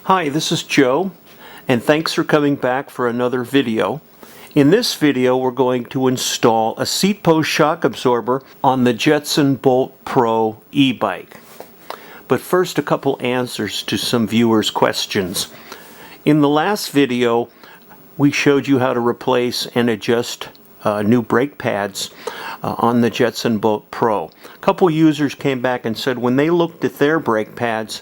Hi, this is Joe, and thanks for coming back for another video. In this video, we're going to install a seat post shock absorber on the Jetson Bolt Pro e-bike. But first, a couple answers to some viewers' questions. In the last video, we showed you how to replace and adjust new brake pads on the Jetson Bolt Pro. A couple users came back and said when they looked at their brake pads,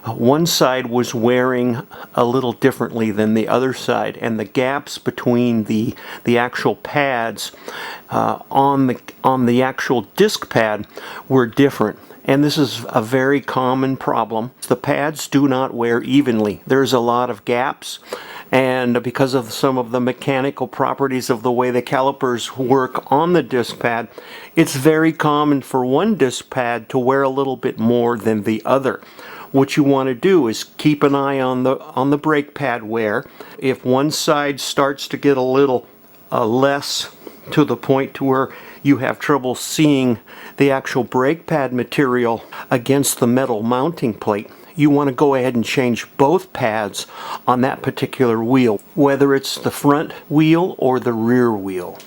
one side was wearing a little differently than the other side, and the gaps between the actual pads on the actual disc pad were different. And this is a very common problem. The pads do not wear evenly. There's a lot of gaps, and because of some of the mechanical properties of the way the calipers work on the disc pad, it's very common for one disc pad to wear a little bit more than the other. What you want to do is keep an eye on the brake pad wear. If one side starts to get a little less to the point to where you have trouble seeing the actual brake pad material against the metal mounting plate, you want to go ahead and change both pads on that particular wheel, whether it's the front wheel or the rear wheel.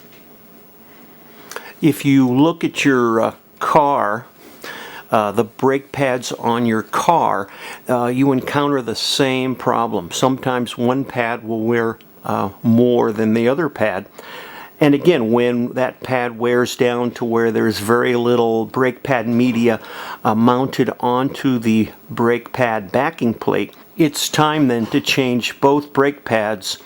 If you look at your car, the brake pads on your car, you encounter the same problem. Sometimes one pad will wear more than the other pad. And again, when that pad wears down to where there's very little brake pad media mounted onto the brake pad backing plate, it's time then to change both brake pads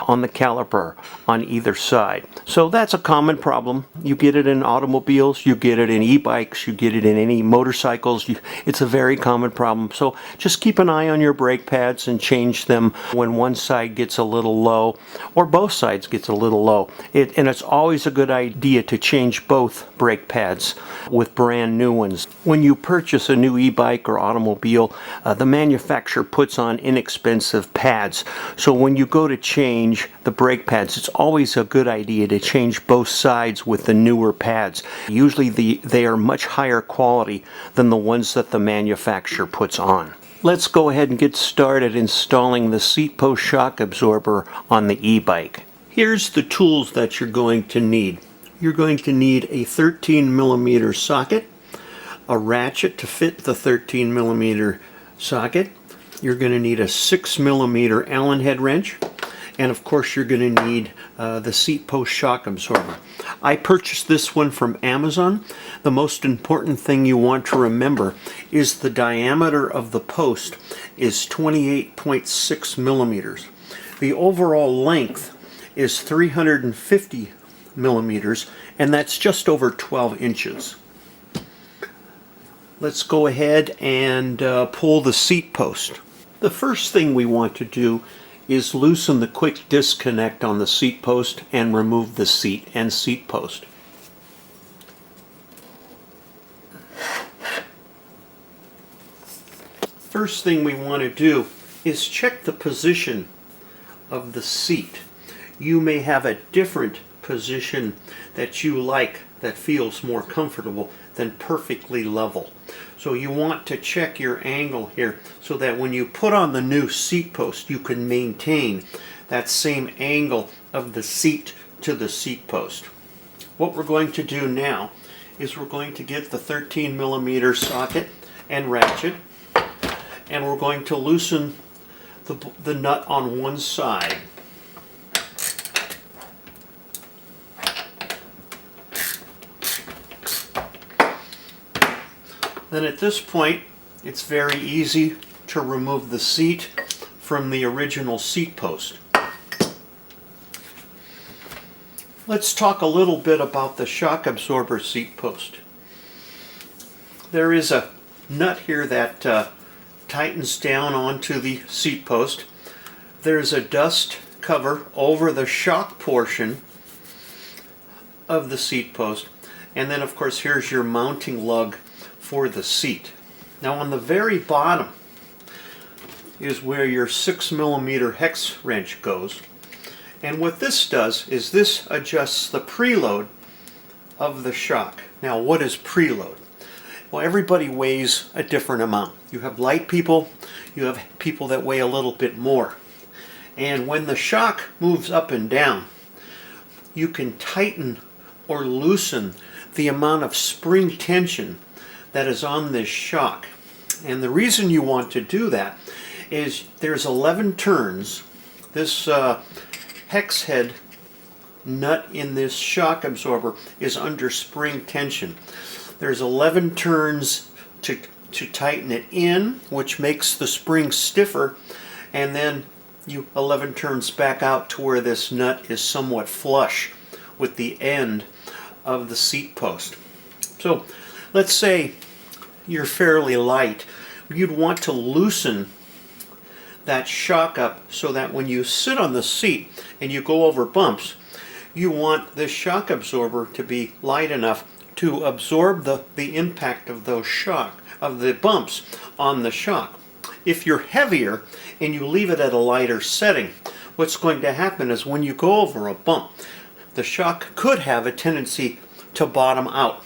on the caliper on either side. So that's a common problem. You get it in automobiles, you get it in e-bikes, you get it in any motorcycles. It's a very common problem. So just keep an eye on your brake pads and change them when one side gets a little low or both sides gets a little low. And it's always a good idea to change both brake pads with brand new ones. When you purchase a new e-bike or automobile, the manufacturer puts on inexpensive pads. So when you go to change the brake pads, it's always a good idea to change both sides with the newer pads. Usually they are much higher quality than the ones that the manufacturer puts on. Let's go ahead and get started installing the seat post shock absorber on the e-bike. Here's the tools that you're going to need. You're going to need a 13mm socket, a ratchet to fit the 13mm socket. You're going to need a 6mm Allen head wrench, and of course you're going to need the seat post shock absorber. I purchased this one from Amazon. The most important thing you want to remember is the diameter of the post is 28.6 millimeters. The overall length is 350 millimeters, and that's just over 12 inches. Let's go ahead and pull the seat post. The first thing we want to do is loosen the quick disconnect on the seat post and remove the seat and seat post. First thing we want to do is check the position of the seat. You may have a different position that you like that feels more comfortable than perfectly level. So you want to check your angle here so that when you put on the new seat post, you can maintain that same angle of the seat to the seat post. What we're going to do now is we're going to get the 13mm socket and ratchet, and we're going to loosen the nut on one side. Then at this point, it's very easy to remove the seat from the original seat post. Let's talk a little bit about the shock absorber seat post. There is a nut here that tightens down onto the seat post. There's a dust cover over the shock portion of the seat post. And then of course here's your mounting lug for the seat. Now on the very bottom is where your 6mm hex wrench goes, and what this does is this adjusts the preload of the shock. Now what is preload? Well, everybody weighs a different amount. You have light people, you have people that weigh a little bit more. And when the shock moves up and down, you can tighten or loosen the amount of spring tension that is on this shock. And the reason you want to do that is there's 11 turns. This hex head nut in this shock absorber is under spring tension. There's 11 turns to tighten it in, which makes the spring stiffer, and then you 11 turns back out to where this nut is somewhat flush with the end of the seat post. So let's say you're fairly light. You'd want to loosen that shock up so that when you sit on the seat and you go over bumps, you want this shock absorber to be light enough to absorb the impact of the bumps on the shock. If you're heavier and you leave it at a lighter setting, what's going to happen is when you go over a bump, the shock could have a tendency to bottom out.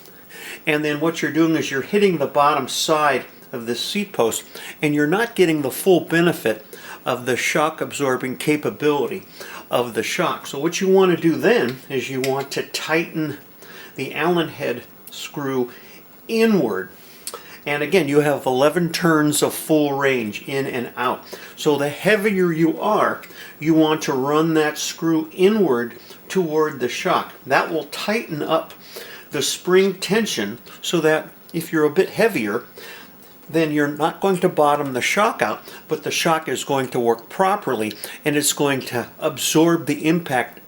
And then what you're doing is you're hitting the bottom side of this seat post, and you're not getting the full benefit of the shock absorbing capability of the shock. So what you want to do then is you want to tighten the Allen head screw inward. And again, you have 11 turns of full range in and out. So the heavier you are, you want to run that screw inward toward the shock. That will tighten up the spring tension so that if you're a bit heavier, then you're not going to bottom the shock out, but the shock is going to work properly and it's going to absorb the impact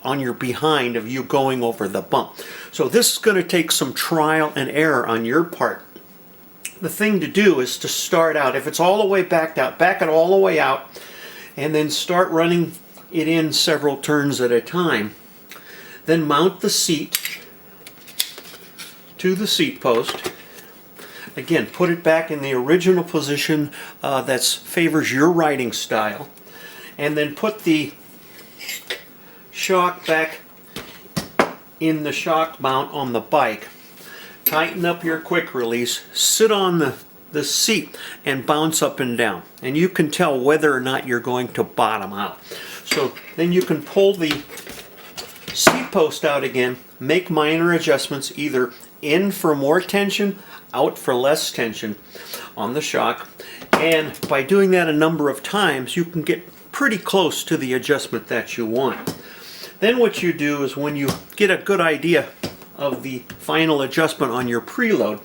on your behind of you going over the bump. So this is going to take some trial and error on your part. The thing to do is to start out, if it's all the way backed out, back it all the way out, and then start running it in several turns at a time. Then mount the seat to the seat post. Again, put it back in the original position that favors your riding style, and then put the shock back in the shock mount on the bike. Tighten up your quick release, sit on the seat and bounce up and down, and you can tell whether or not you're going to bottom out. So then you can pull the seat post out again, make minor adjustments, either in for more tension, out for less tension on the shock, and by doing that a number of times you can get pretty close to the adjustment that you want. Then what you do is, when you get a good idea of the final adjustment on your preload,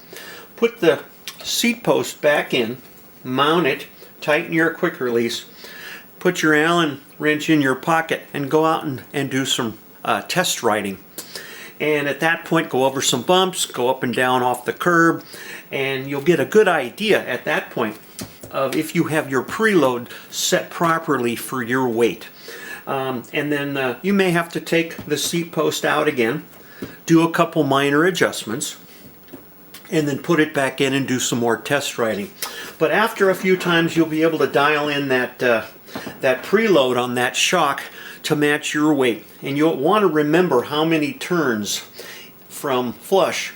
put the seat post back in, mount it, tighten your quick release, put your Allen wrench in your pocket, and go out and do some test riding. And at that point, go over some bumps, go up and down off the curb, and you'll get a good idea at that point of if you have your preload set properly for your weight. And then you may have to take the seat post out again, do a couple minor adjustments, and then put it back in and do some more test riding. But after a few times, you'll be able to dial in that preload on that shock to match your weight. And you'll want to remember how many turns from flush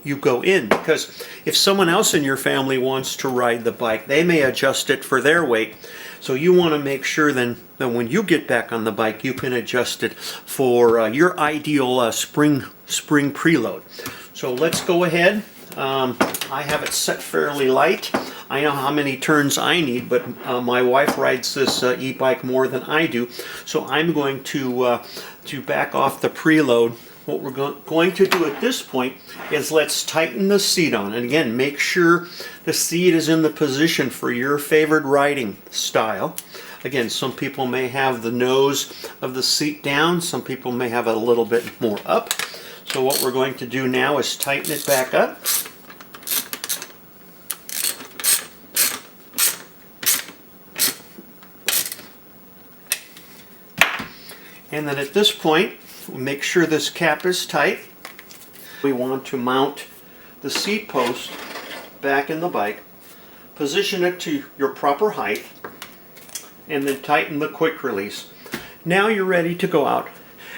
you go in, because if someone else in your family wants to ride the bike, they may adjust it for their weight. So you want to make sure then that when you get back on the bike, you can adjust it for your ideal spring preload. So let's go ahead. I have it set fairly light. I know how many turns I need, but my wife rides this e-bike more than I do, so I'm going to back off the preload. What we're going to do at this point is let's tighten the seat on. And again, make sure the seat is in the position for your favored riding style. Again, some people may have the nose of the seat down, some people may have it a little bit more up. So what we're going to do now is tighten it back up. And then at this point, we make sure this cap is tight. We want to mount the seat post back in the bike, position it to your proper height, and then tighten the quick release. Now you're ready to go out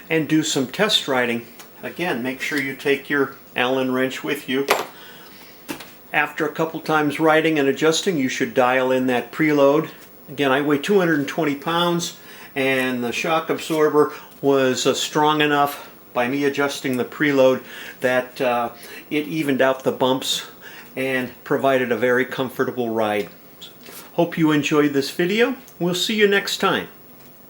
and do some test riding. Again, make sure you take your Allen wrench with you. After a couple times riding and adjusting, you should dial in that preload. Again, I weigh 220 pounds, and the shock absorber was strong enough by me adjusting the preload that it evened out the bumps and provided a very comfortable ride. Hope you enjoyed this video. We'll see you next time.